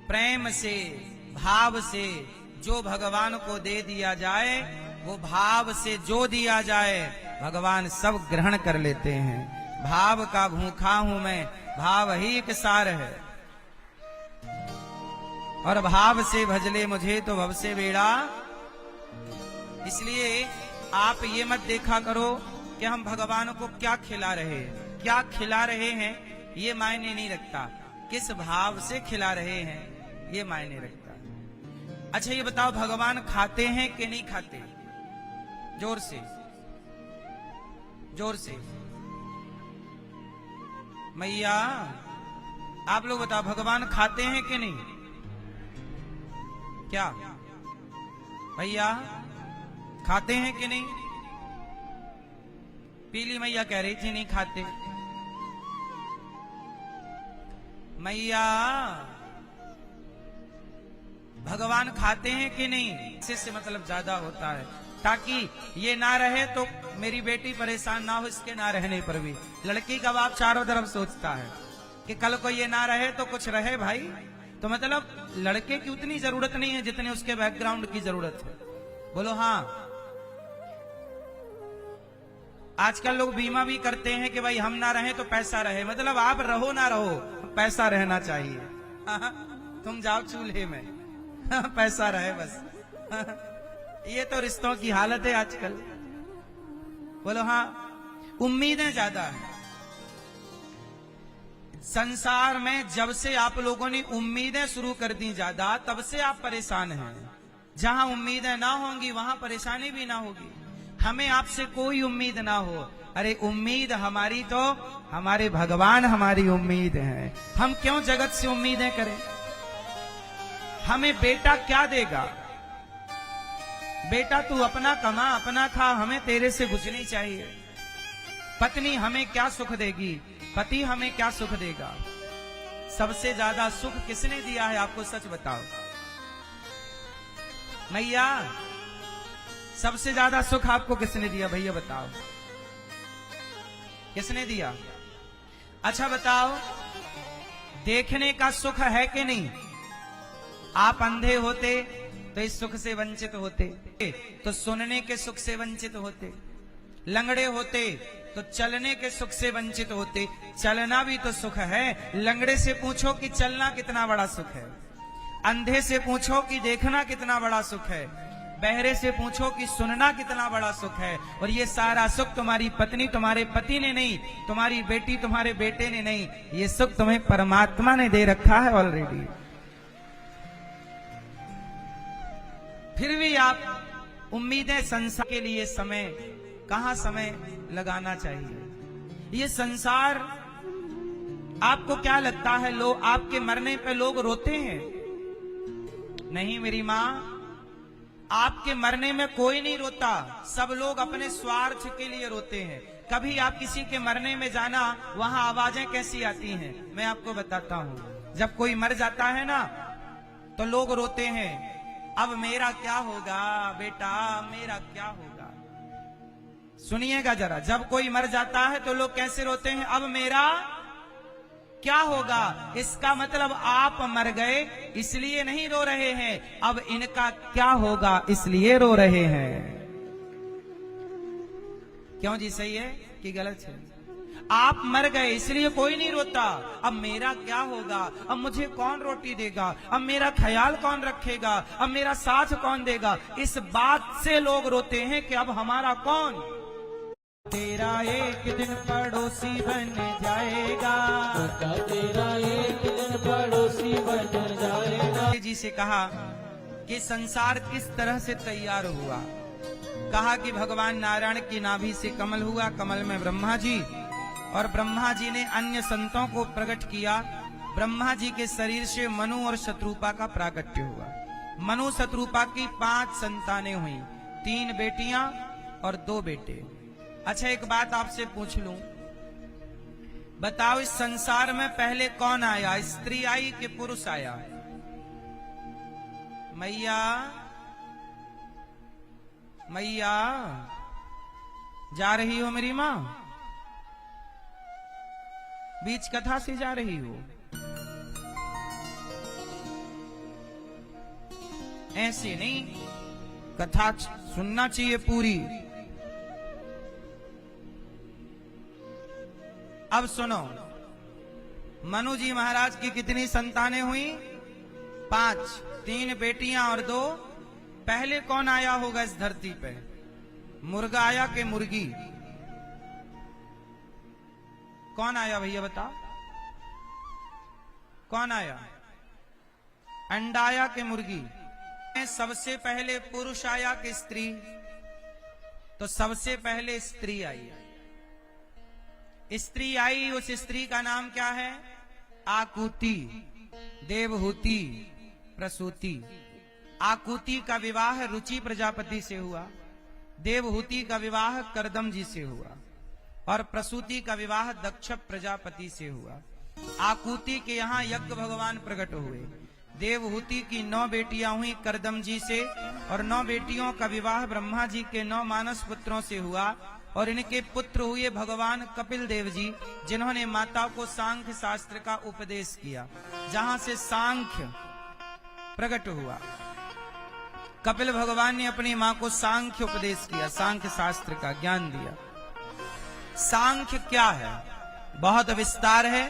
प्रेम से, भाव से जो भगवान को दे दिया जाए, वो भाव से जो दिया जाए भगवान सब ग्रहण कर लेते हैं। भाव का भूखा हूं मैं, भाव ही एक सार है। और भाव से भजले मुझे तो भव से बेड़ा। इसलिए आप ये मत देखा करो कि हम भगवान को क्या खिला रहे हैं, क्या खिला रहे हैं ये मायने नहीं रखता, किस भाव से खिला रहे हैं ये मायने रखता। अच्छा ये बताओ, भगवान खाते हैं कि नहीं खाते? जोर से, जोर से। मैया आप लोग बताओ, भगवान खाते हैं कि नहीं? क्या भैया खाते हैं कि नहीं? पीली मैया कह रही थी नहीं खाते। मैया भगवान खाते हैं कि नहीं? इससे मतलब ज्यादा होता है, ताकि ये ना रहे तो मेरी बेटी परेशान ना हो, इसके ना रहने पर भी। लड़की का बाप चारों तरफ सोचता है कि कल को ये ना रहे तो कुछ रहे भाई। तो मतलब लड़के की उतनी जरूरत नहीं है जितनी उसके बैकग्राउंड की जरूरत है। बोलो हाँ। आजकल लोग बीमा भी करते हैं कि भाई हम ना रहे तो पैसा रहे, मतलब आप रहो ना रहो पैसा रहना चाहिए। तुम जाओ चूल्हे में पैसा रहे बस। ये तो रिश्तों की हालत है आजकल। बोलो हाँ। उम्मीदें ज्यादा है संसार में। जब से आप लोगों ने उम्मीदें शुरू कर दी ज्यादा, तब से आप परेशान हैं। जहां उम्मीदें ना होंगी वहां परेशानी भी ना होगी। हमें आपसे कोई उम्मीद ना हो। अरे उम्मीद हमारी तो हमारे भगवान हमारी उम्मीद है। हम क्यों जगत से उम्मीदें करें? हमें बेटा क्या देगा? बेटा तू अपना कमा अपना खा, हमें तेरे से कुछ नहीं चाहिए। पत्नी हमें क्या सुख देगी? पति हमें क्या सुख देगा? सबसे ज्यादा सुख किसने दिया है आपको सच बताओ? मैया सबसे ज्यादा सुख आपको किसने दिया? भैया बताओ किसने दिया? अच्छा बताओ, देखने का सुख है कि नहीं? आप अंधे होते तो इस सुख से वंचित होते, तो सुनने के सुख से वंचित होते। लंगड़े होते तो चलने के सुख से वंचित होते। चलना भी तो सुख है। लंगड़े से पूछो कि चलना कितना बड़ा सुख है, अंधे से पूछो कि देखना कितना बड़ा सुख है, बहरे से पूछो कि सुनना कितना बड़ा सुख है। और ये सारा सुख तुम्हारी पत्नी तुम्हारे पति ने नहीं, तुम्हारी बेटी तुम्हारे बेटे ने नहीं, ये सुख तुम्हें परमात्मा ने दे रखा है ऑलरेडी। फिर भी आप उम्मीदें संसार के लिए समय, कहां समय लगाना चाहिए? ये संसार आपको क्या लगता है लोग आपके मरने पे लोग रोते हैं? नहीं मेरी मां, आपके मरने में कोई नहीं रोता। सब लोग अपने स्वार्थ के लिए रोते हैं। कभी आप किसी के मरने में जाना, वहां आवाजें कैसी आती हैं मैं आपको बताता हूं। जब कोई मर जाता है ना तो लोग रोते हैं, अब मेरा क्या होगा बेटा, मेरा क्या होगा। सुनिएगा जरा, जब कोई मर जाता है तो लोग कैसे रोते हैं? अब मेरा क्या होगा। इसका मतलब आप मर गए इसलिए नहीं रो रहे हैं, अब इनका क्या होगा इसलिए रो रहे हैं। क्यों जी, सही है कि गलत है? आप मर गए इसलिए कोई नहीं रोता, अब मेरा क्या होगा, अब मुझे कौन रोटी देगा, अब मेरा ख्याल कौन रखेगा, अब मेरा साथ कौन देगा। इस बात से लोग रोते हैं कि अब हमारा कौन। तेरा एक दिन पड़ोसी बन जाएगा, तेरा एक दिन पड़ोसी बन जाएगा। जी से कहा कि संसार किस तरह से तैयार हुआ। कहा कि भगवान नारायण की नाभि से कमल हुआ, कमल में ब्रह्मा जी, और ब्रह्मा जी ने अन्य संतों को प्रकट किया। ब्रह्मा जी के शरीर से मनु और शत्रुपा का प्राकट्य हुआ। मनु शत्रुपा की 5 संतानें हुई, 3 बेटियां और 2 बेटे। अच्छा एक बात आपसे पूछ लूं, बताओ इस संसार में पहले कौन आया? स्त्री आई कि पुरुष आया? मैया मैया जा रही हो मेरी मां? बीच कथा से जा रही हो? ऐसे नहीं, कथा सुनना चाहिए पूरी। अब सुनो, मनु जी महाराज की कितनी संतानें हुई? 5, 3 बेटियां और 2। पहले कौन आया होगा इस धरती पे? मुर्गा आया कि मुर्गी? कौन आया भैया बताओ, कौन आया? अंडा आया कि मुर्गी? सबसे पहले पुरुष आया कि स्त्री? तो सबसे पहले स्त्री आई। स्त्री आई, उस स्त्री का नाम क्या है? आकुति, देवहूति, प्रसूति। आकुति का विवाह रुचि प्रजापति से हुआ, देवहूति का विवाह करदम जी से हुआ, और प्रसूति का विवाह दक्ष प्रजापति से हुआ। आकुति के यहाँ यज्ञ भगवान प्रकट हुए। देवहूति की 9 बेटियां हुई करदम जी से, और 9 बेटियों का विवाह ब्रह्मा जी के 9 मानस पुत्रों से हुआ, और इनके पुत्र हुए भगवान कपिल देव जी, जिन्होंने माता को सांख्य शास्त्र का उपदेश किया, जहां से सांख्य प्रकट हुआ। कपिल भगवान ने अपनी मां को सांख्य उपदेश किया, सांख्य शास्त्र का ज्ञान दिया। सांख्य क्या है? बहुत विस्तार है,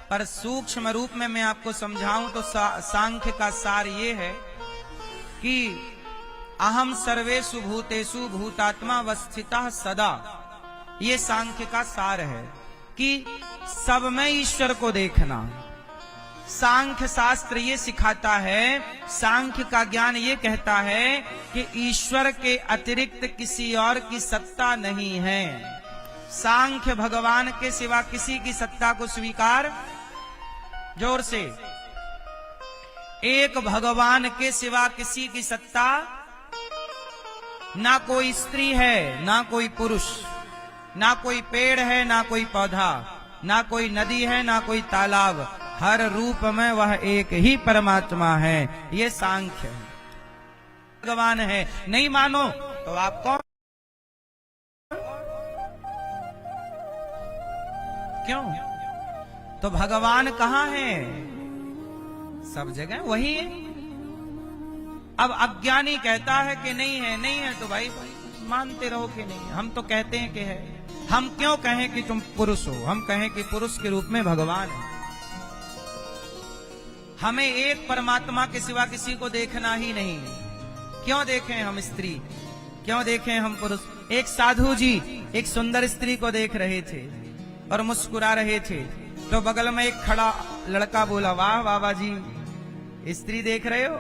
पर सूक्ष्म रूप में मैं आपको समझाऊं तो सांख्य का सार ये है कि अहम सर्वेषु भूतेषु भूतात्मा अवस्थितः सदा। ये सांख्य का सार है कि सब में ईश्वर को देखना। सांख्य शास्त्र ये सिखाता है, सांख्य का ज्ञान ये कहता है कि ईश्वर के अतिरिक्त किसी और की सत्ता नहीं है। सांख्य भगवान के सिवा किसी की सत्ता को स्वीकार, जोर से, एक भगवान के सिवा किसी की सत्ता, ना कोई स्त्री है, ना कोई पुरुष, ना कोई पेड़ है, ना कोई पौधा, ना कोई नदी है, ना कोई तालाब, हर रूप में वह एक ही परमात्मा है। ये सांख्य है, भगवान है। नहीं मानो तो आप कौन? क्यों? तो भगवान कहाँ है? सब जगह वही है। अब अज्ञानी कहता है कि नहीं है, नहीं है, तो भाई मानते रहो कि नहीं। हम तो कहते हैं कि है। हम क्यों कहें कि तुम पुरुष हो? हम कहें कि पुरुष के रूप में भगवान है। हमें एक परमात्मा के सिवा किसी को देखना ही नहीं। क्यों देखें हम स्त्री, क्यों देखें हम पुरुष? एक साधु जी एक सुंदर स्त्री को देख रहे थे और मुस्कुरा रहे थे, तो बगल में एक खड़ा लड़का बोला, वाह बाबा जी, स्त्री देख रहे हो?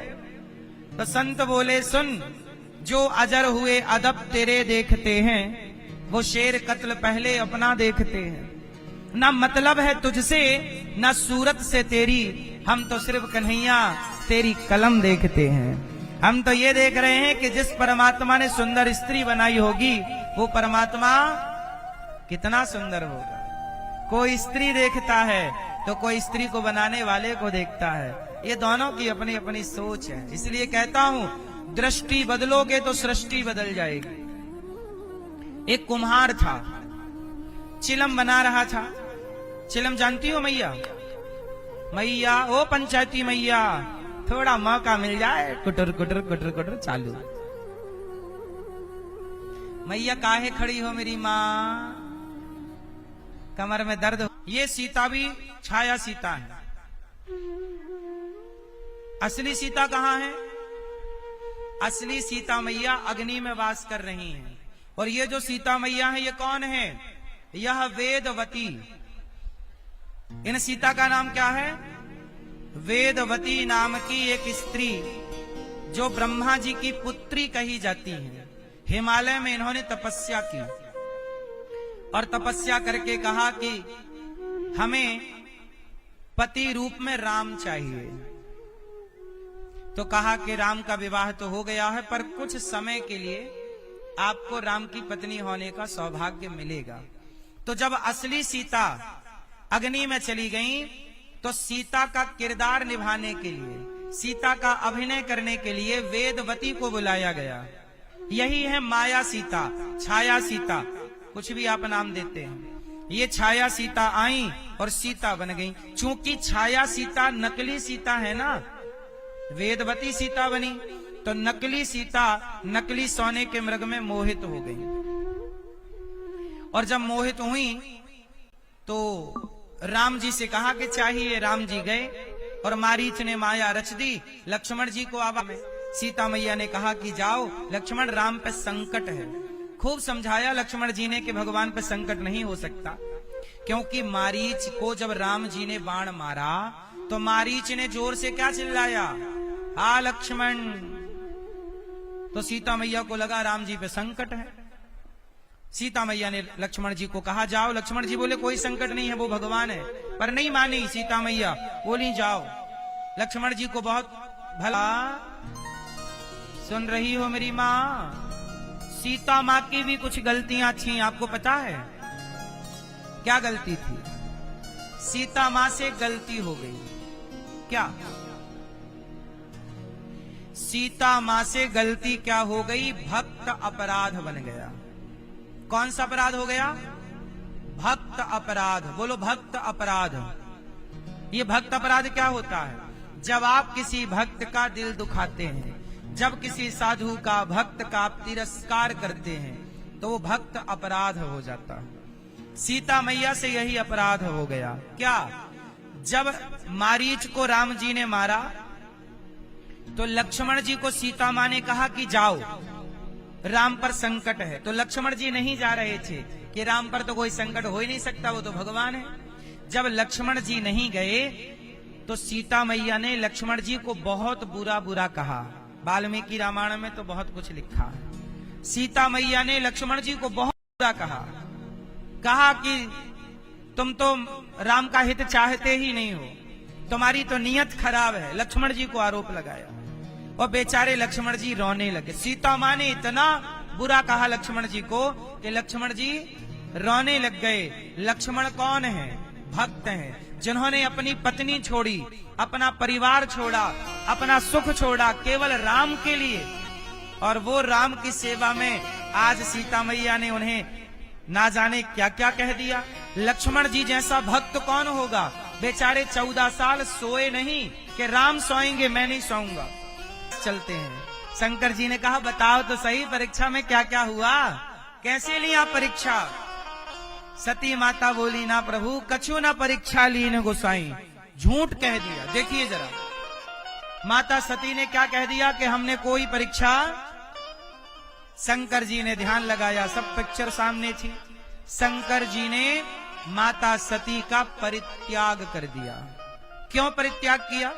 तो संत बोले, सुन, जो अजर हुए अदब तेरे देखते हैं, वो शेर कत्ल पहले अपना देखते हैं। ना मतलब है तुझसे, ना सूरत से तेरी, हम तो सिर्फ कन्हैया तेरी कलम देखते हैं। हम तो ये देख रहे हैं कि जिस परमात्मा ने सुंदर स्त्री बनाई होगी, वो परमात्मा कितना सुंदर होगा। कोई स्त्री देखता है तो कोई स्त्री को बनाने वाले को देखता है। ये दोनों की अपनी अपनी सोच है। इसलिए कहता हूं, दृष्टि बदलोगे तो सृष्टि बदल जाएगी। एक कुम्हार था, चिलम बना रहा था। चिलम जानती हो मैया? मैया, ओ पंचायती मैया, थोड़ा मौका मिल जाए, कुटर कुटर कुटर कुटर चालू। मैया काहे खड़ी हो मेरी माँ, कमर में दर्द हो। ये सीता भी छाया सीता है। असली सीता कहां है? असली सीता मैया अग्नि में वास कर रही हैं। और ये जो सीता मैया है, ये कौन है? यह वेदवती। इन सीता का नाम क्या है? वेदवती नाम की एक स्त्री, जो ब्रह्मा जी की पुत्री कही जाती है। हिमालय में इन्होंने तपस्या की और तपस्या करके कहा कि हमें पति रूप में राम चाहिए। तो कहा कि राम का विवाह तो हो गया है, पर कुछ समय के लिए आपको राम की पत्नी होने का सौभाग्य मिलेगा। तो जब असली सीता अग्नि में चली गई, तो सीता का किरदार निभाने के लिए, सीता का अभिनय करने के लिए वेदवती को बुलाया गया। यही है माया सीता, छाया सीता, कुछ भी आप नाम देते हैं। ये छाया सीता आई और सीता बन गई। चूंकि छाया सीता नकली सीता है ना, वेदवती सीता बनी, तो नकली सीता नकली सोने के मृग में मोहित हो गई। और जब मोहित हुई तो राम जी से कहा कि चाहिए। राम जी गए और मारीच ने माया रच दी, लक्ष्मण जी को आवा में। सीता मैया ने कहा कि जाओ लक्ष्मण, राम पे संकट है। खूब समझाया लक्ष्मण जी ने कि भगवान पे संकट नहीं हो सकता, क्योंकि मारीच को जब राम जी ने बाण मारा तो मारीच ने जोर से क्या चिल्लाया, हा लक्ष्मण। तो सीता मैया को लगा राम जी पे संकट है। सीता मैया ने लक्ष्मण जी को कहा जाओ। लक्ष्मण जी बोले कोई संकट नहीं है, वो भगवान है। पर नहीं मानी सीता मैया, बोली जाओ। लक्ष्मण जी को बहुत भला सुन रही हो मेरी माँ, सीता माँ की भी कुछ गलतियां थी, आपको पता है क्या गलती थी? सीता माँ से गलती हो गई। क्या? सीता माँ से गलती क्या हो गई? भक्त अपराध बन गया। कौन सा अपराध हो गया? भक्त अपराध। बोलो भक्त अपराध। ये भक्त अपराध क्या होता है? जब आप किसी भक्त का दिल दुखाते हैं, जब किसी साधु का, भक्त का आप तिरस्कार करते हैं, तो वो भक्त अपराध हो जाता है। सीता मैया से यही अपराध हो गया। क्या? जब मारीच को राम जी ने मारा तो लक्ष्मण जी को सीता माँ ने कहा कि जाओ, राम पर संकट है। तो लक्ष्मण जी नहीं जा रहे थे कि राम पर तो कोई संकट हो ही नहीं सकता, वो तो भगवान है। जब लक्ष्मण जी नहीं गए तो सीता मैया ने लक्ष्मण जी को बहुत बुरा बुरा कहा। वाल्मीकि रामायण में तो बहुत कुछ लिखा है। सीता मैया ने लक्ष्मण जी को बहुत बुरा कहा कि तुम तो राम का हित चाहते ही नहीं हो, तुम्हारी तो नीयत खराब है। लक्ष्मण जी को आरोप लगाया और बेचारे लक्ष्मण जी रोने लगे। सीता माँ ने इतना बुरा कहा लक्ष्मण जी को कि लक्ष्मण जी रोने लग गए। लक्ष्मण कौन है? भक्त हैं, जिन्होंने अपनी पत्नी छोड़ी, अपना परिवार छोड़ा, अपना सुख छोड़ा केवल राम के लिए। और वो राम की सेवा में आज सीता मैया ने उन्हें ना जाने क्या क्या कह दिया। लक्ष्मण जी जैसा भक्त कौन होगा? बेचारे 14 साल सोए नहीं कि राम सोएंगे, मैं नहीं सोऊंगा। चलते हैं। शंकर जी ने कहा बताओ तो सही, परीक्षा में क्या क्या हुआ, कैसे लिया परीक्षा? सती माता बोली ना प्रभु कछु ना परीक्षा ली न गोसाई, झूठ कह दिया। देखिए जरा, माता सती ने क्या कह दिया कि हमने कोई परीक्षा। शंकर जी ने ध्यान लगाया, सब पिक्चर सामने थी। शंकर जी ने माता सती का परित्याग कर दिया। क्यों परित्याग किया?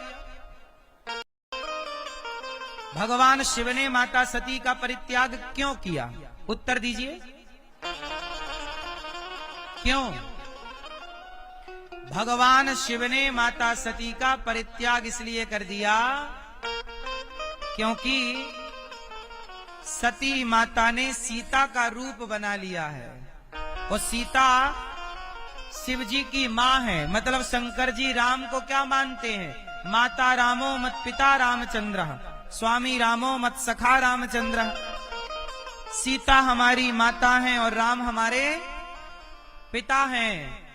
भगवान शिव ने माता सती का परित्याग क्यों किया? उत्तर दीजिए। क्यों? भगवान शिव ने माता सती का परित्याग इसलिए कर दिया क्योंकि सती माता ने सीता का रूप बना लिया है। और सीता शिव जी की माँ है। मतलब शंकर जी राम को क्या मानते हैं? माता रामो मत पिता रामचंद्र, स्वामी रामो मत सखा रामचंद्र। सीता हमारी माता है और राम हमारे पिता हैं।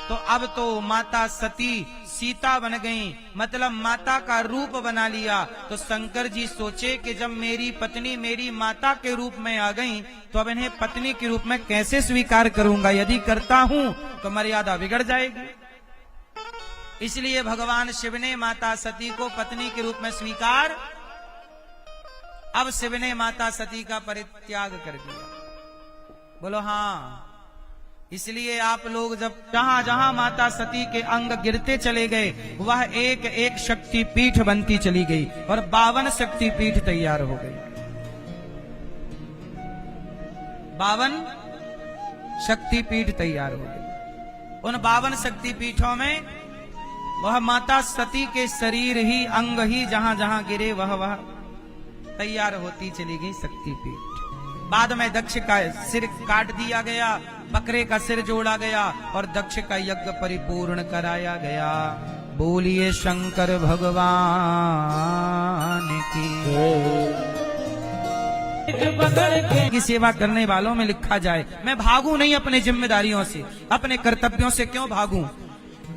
तो अब तो माता सती सीता बन गई, मतलब माता का रूप बना लिया। तो शंकर जी सोचे कि जब मेरी पत्नी मेरी माता के रूप में आ गई तो अब इन्हें पत्नी के रूप में कैसे स्वीकार करूंगा? यदि करता हूं तो मर्यादा बिगड़ जाएगी। इसलिए भगवान शिव ने माता सती को पत्नी के रूप में स्वीकार। अब शिव ने माता सती का परित्याग कर दिया। बोलो हाँ। इसलिए आप लोग जब जहां जहां माता सती के अंग गिरते चले गए, वह एक एक शक्ति पीठ बनती चली गई और 52 शक्ति पीठ तैयार हो गई। 52 शक्ति पीठ तैयार हो गई। उन 52 शक्ति पीठों में वह माता सती के शरीर ही, अंग ही जहां जहां गिरे वह तैयार होती चली गई शक्तिपीठ। बाद में दक्ष का सिर काट दिया गया, बकरे का सिर जोड़ा गया और दक्ष का यज्ञ परिपूर्ण कराया गया। बोलिए शंकर भगवान की सेवा करने वालों में लिखा जाए। मैं भागूं नहीं अपने जिम्मेदारियों से, अपने कर्तव्यों से क्यों भागूं?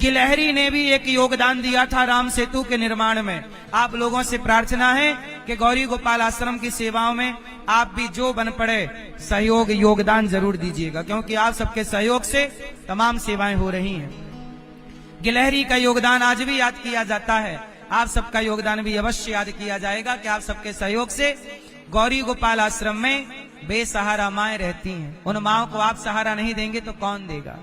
गिलहरी ने भी एक योगदान दिया था राम सेतु के निर्माण में। आप लोगों से प्रार्थना है कि गौरी गोपाल आश्रम की सेवाओं में आप भी जो बन पड़े सहयोग योगदान जरूर दीजिएगा, क्योंकि आप सबके सहयोग से तमाम सेवाएं हो रही हैं। गिलहरी का योगदान आज भी याद किया जाता है, आप सबका योगदान भी अवश्य याद किया जाएगा कि आप सबके सहयोग से गौरी गोपाल आश्रम में बेसहारा माएं रहती हैं। उन माओं को आप सहारा नहीं देंगे तो कौन देगा।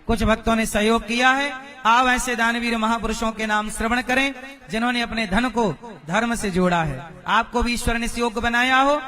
कुछ भक्तों ने सहयोग किया है, आप ऐसे दानवीर महापुरुषों के नाम श्रवण करें जिन्होंने अपने धन को धर्म से जोड़ा है। आपको भी ईश्वर ने योग्य बनाया हो।